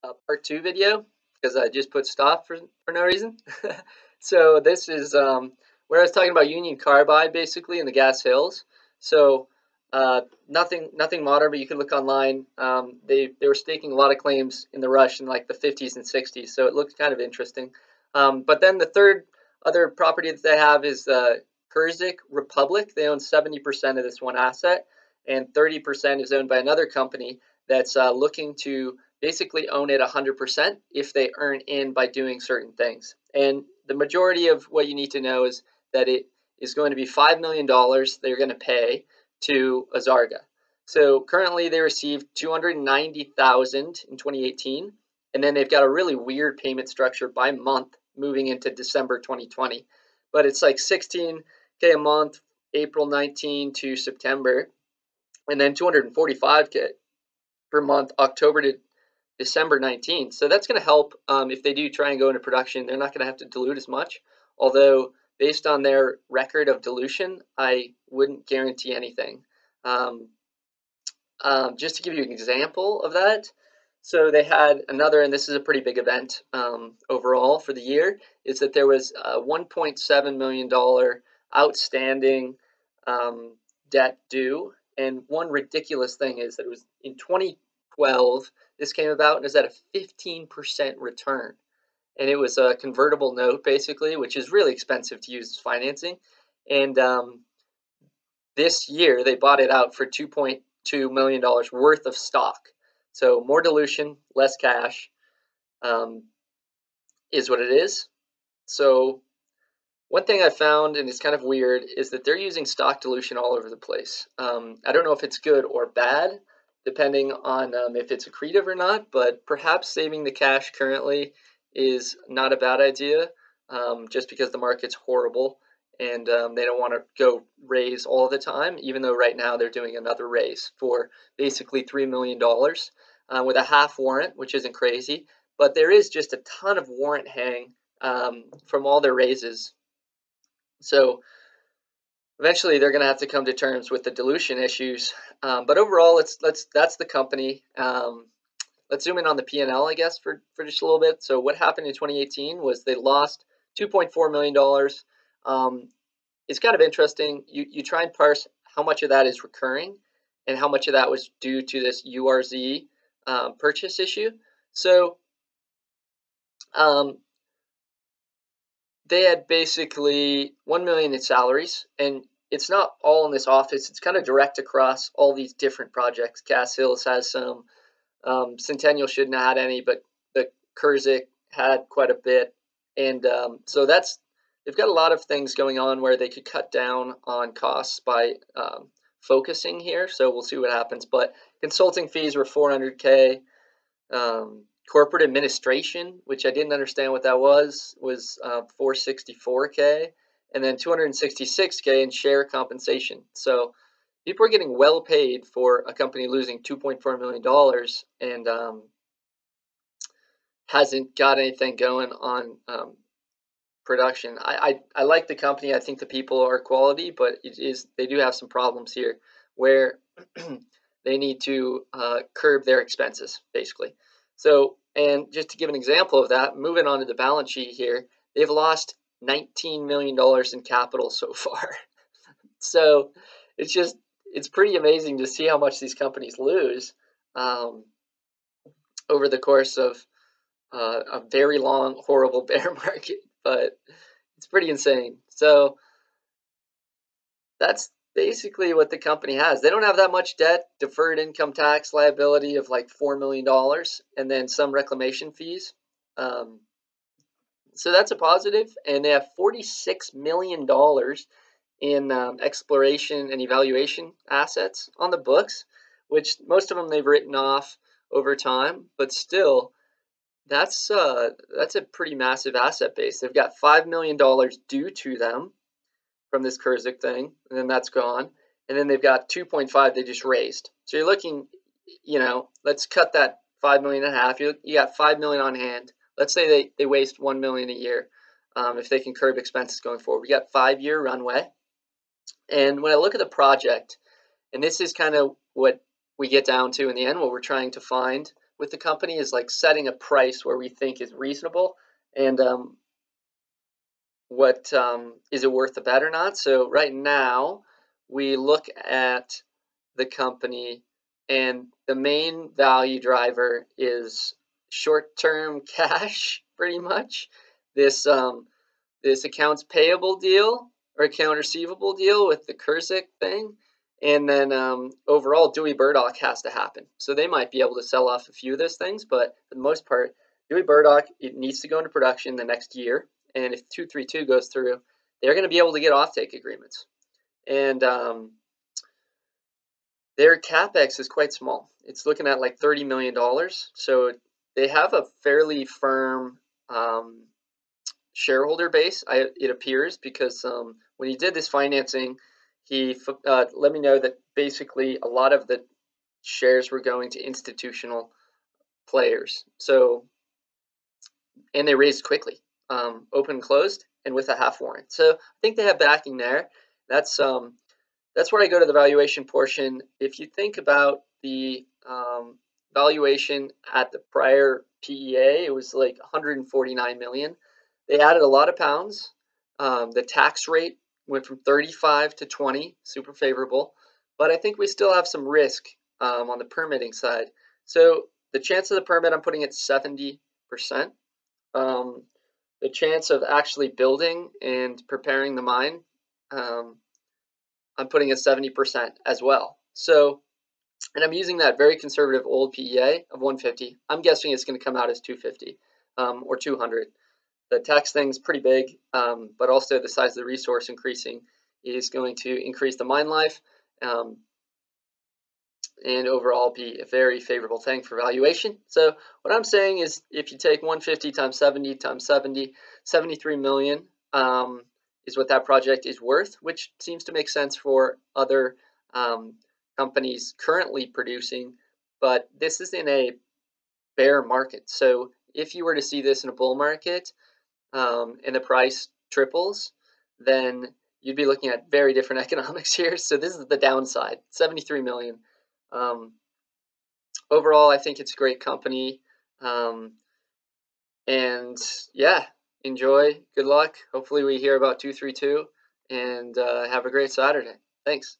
part two video because I just put stop for no reason. So this is where I was talking about Union Carbide basically in the Gas Hills. So nothing modern, but you can look online. They were staking a lot of claims in the rush in like the 50s and 60s, so it looks kind of interesting. But then the third other property that they have is Kyrzyg Republic. They own 70% of this one asset, and 30% is owned by another company that's looking to basically own it 100% if they earn in by doing certain things. And the majority of what you need to know is that it is going to be $5 million they're going to pay to Azarga. So currently they received $290,000 in 2018, and then they've got a really weird payment structure by month moving into December 2020. But it's like $16K a month, April 19 to September, and then $245K per month, October to December 19. So that's going to help if they do try and go into production. They're not going to have to dilute as much. Although, based on their record of dilution, I wouldn't guarantee anything. Just to give you an example of that, so they had another, and this is a pretty big event overall for the year, is that there was a $1.7 million outstanding debt due. And one ridiculous thing is that it was in 2012, this came about and is at a 15% return. And it was a convertible note, basically, which is really expensive to use as financing. And this year, they bought it out for $2.2 million worth of stock. So more dilution, less cash is what it is. So one thing I found, and it's kind of weird, is that they're using stock dilution all over the place. I don't know if it's good or bad, depending on if it's accretive or not, but perhaps saving the cash currently is not a bad idea, just because the market's horrible and they don't want to go raise all the time, even though right now they're doing another raise for basically $3 million with a half warrant, which isn't crazy, but there is just a ton of warrant hang from all their raises. So eventually they're going to have to come to terms with the dilution issues. But overall, that's the company. Let's zoom in on the P&L, I guess, for just a little bit. So what happened in 2018 was they lost $2.4 million. It's kind of interesting. You try and parse how much of that is recurring and how much of that was due to this URZ purchase issue. So they had basically $1 million in salaries, and it's not all in this office. It's kind of direct across all these different projects. Gas Hills has some. Centennial shouldn't have had any, but the Kyrzyg had quite a bit, and so they've got a lot of things going on where they could cut down on costs by focusing here. So we'll see what happens. But consulting fees were $400K. Corporate administration, which I didn't understand what that was $464K, and then $266K in share compensation. So people are getting well paid for a company losing $2.4 million and hasn't got anything going on production. I like the company. I think the people are quality, but they do have some problems here where they need to curb their expenses, basically. So, and just to give an example of that, moving on to the balance sheet here, they've lost $19 million in capital so far. So it's pretty amazing to see how much these companies lose over the course of a very long, horrible bear market. But it's pretty insane. So that's basically what the company has. They don't have that much debt, deferred income tax liability of like $4 million, and then some reclamation fees. So that's a positive. And they have $46 million in exploration and evaluation assets on the books, which most of them they've written off over time, but still, that's a pretty massive asset base. They've got $5 million due to them from this Kyrzyg thing, and then that's gone. And then they've got 2.5 they just raised. So you're looking, let's cut that 5 million in half. You got 5 million on hand. Let's say they waste 1 million a year if they can curb expenses going forward. We got 5-year runway. And when I look at the project, and this is kind of what we get down to in the end, what we're trying to find with the company is like setting a price where we think is reasonable, and what is it worth the bet or not. So right now we look at the company, and the main value driver is short-term cash, pretty much. This accounts payable deal or account receivable deal with the Kyrzyg thing, and then overall Dewey Burdock has to happen. So they might be able to sell off a few of those things, but for the most part, Dewey Burdock, it needs to go into production the next year, and if 232 goes through, they're going to be able to get offtake agreements, and their capex is quite small. It's looking at like $30 million, so they have a fairly firm shareholder base, it appears, because when he did this financing, he let me know that basically a lot of the shares were going to institutional players. So, and they raised quickly, open and closed, and with a half warrant. So I think they have backing there. That's where I go to the valuation portion. If you think about the valuation at the prior PEA, it was like 149 million. They added a lot of pounds. The tax rate went from 35 to 20, super favorable. But I think we still have some risk on the permitting side. So the chance of the permit, I'm putting at 70%. The chance of actually building and preparing the mine, I'm putting at 70% as well. So, and I'm using that very conservative old PEA of 150. I'm guessing it's going to come out as 250 or 200. The tax thing's pretty big, but also the size of the resource increasing is going to increase the mine life, and overall be a very favorable thing for valuation. So what I'm saying is, if you take 150 times 70 times 70, 73 million is what that project is worth, which seems to make sense for other companies currently producing. But this is in a bear market. So if you were to see this in a bull market, and the price triples, then you'd be looking at very different economics here. So this is the downside, 73 million. Overall, I think it's a great company. And yeah, enjoy. Good luck. Hopefully we hear about 232, and have a great Saturday. Thanks.